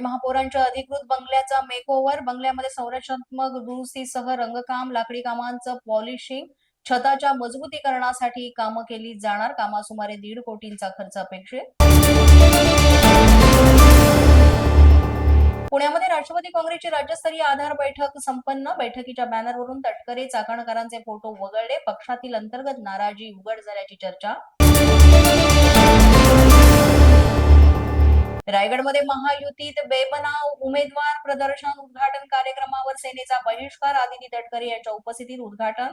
महापौरांच्या अधिकृत बंगल्याचा मेकओव्हर. बंगल्यामध्ये संरचनात्मक दुरुस्तीसह रंगकाम, लाकडी कामांचं पॉलिशिंग, छताच्या मजबूतीकरणासाठी कामं केली जाणार. कामात सुमारे 1.5 कोटींचा खर्च अपेक्षित. पुण्यामध्ये राष्ट्रवादी काँग्रेसची राज्यस्तरीय आधार बैठक संपन्न. बैठकीच्या बॅनरवरून तटकरे, चाकणकरांचे फोटो वगळले. पक्षातील अंतर्गत नाराजी उघड झाल्याची चर्चा. रायगडमध्ये महायुतीत बेबनाव उमेदवार प्रदर्शन. उद्घाटन कार्यक्रमावर सेनेचा बहिष्कार. आदिती तटकरे यांच्या उपस्थितीत उद्घाटन.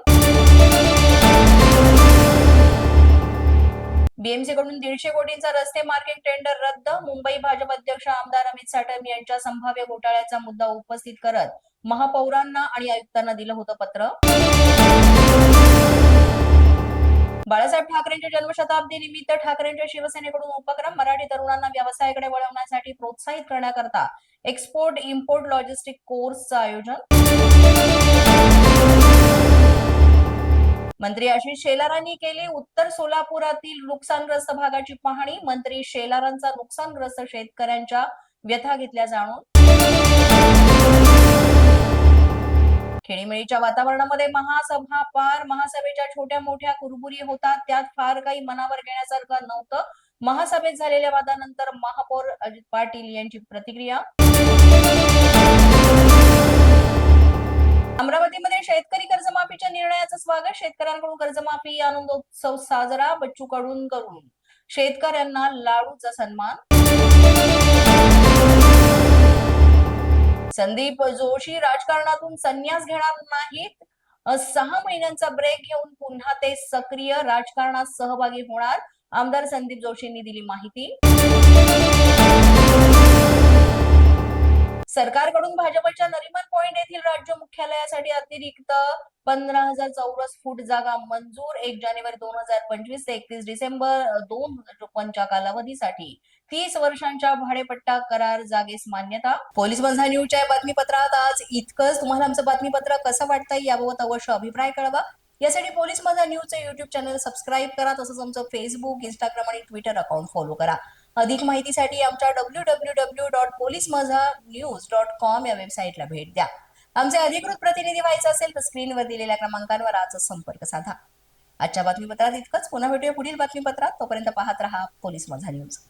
बीएमसी कडून 150 कोटींचा रस्ते मार्किंग टेंडर रद्द. मुंबई भाजप अध्यक्ष आमदार अमित साटम यांच्या संभाव्य घोटाळ्याचा मुद्दा उपस्थित करत महापौरांना आणि आयुक्तांना दिलं होतं पत्र. बाळासाहेब ठाकरेंच्या जन्मशताब्दी निमित्त ठाकरेंच्या शिवसेनेकडून उपक्रम. मराठी तरुणांना व्यवसायाकडे वळवण्यासाठी प्रोत्साहित करण्याकरता एक्सपोर्ट इम्पोर्ट लॉजिस्टिक कोर्सचं आयोजन. मंत्री आशिष शेलारांनी केली उत्तर सोलापुरातील नुकसानग्रस्त भागाची पाहणी. मंत्री शेलारांचा नुकसानग्रस्त शेतकऱ्यांच्या व्यथा घेतल्या जाणून. खेळीमेळीच्या वातावरणामध्ये महासभा पार. महासभेच्या छोट्या मोठ्या कुरबुरी होतात, त्यात फार काही मनावर घेण्यासारखं नव्हतं. महासभेत झालेल्या वादानंतर महापौर अजित पाटील यांची प्रतिक्रिया. अमरावतीमध्ये शेतकरी कर्जमाफीच्या निर्णयाचं स्वागत. शेतकऱ्यांकडून कर्जमाफी आनंदोत्सव साजरा. बच्चू कडून करून शेतकऱ्यांना लाडूचा सन्मान. संदीप जोशी राजकारणातून संन्यास घेणार नाहीत. 6 महिन्यांचा ब्रेक घेऊन पुन्हा ते सक्रिय राजकारणात सहभागी होणार. आमदार संदीप जोशींनी दिली माहिती. सरकारकडून भाजपच्या नरिमन पॉइंट येथील राज्य मुख्यालयासाठी अतिरिक्त 15,000 चौरस फूट जागा मंजूर. 1 जानेवारी 2025 ते 31 डिसेंबर 2054 कालावधीसाठी 30 वर्षांच्या भाडेपट्टा करार जागेस मान्यता. पोलीस माझा न्यूजच्या बातमीपत्रात आज इतकंच. तुम्हाला आमचं बातमीपत्र कसं वाटतंय याबाबत अवश्य अभिप्राय कळवा. यासाठी पोलीस माझा न्यूजचे युट्यूब चॅनल सबस्क्राईब करा. तसंच आमचं फेसबुक, इंस्टाग्राम आणि ट्विटर अकाउंट फॉलो करा. अधिक माहितीसाठी आमच्या www.policemazhanews.com या वेबसाईटला भेट द्या. आमचे अधिकृत प्रतिनिधी व्हायचं असेल तर स्क्रीनवर दिलेल्या क्रमांकांवर आजच संपर्क साधा. आजच्या बातमीपत्रात इतकंच. पुन्हा भेटूया पुढील बातमीपत्रात. तोपर्यंत पाहत रहा पोलीस माझा न्यूज.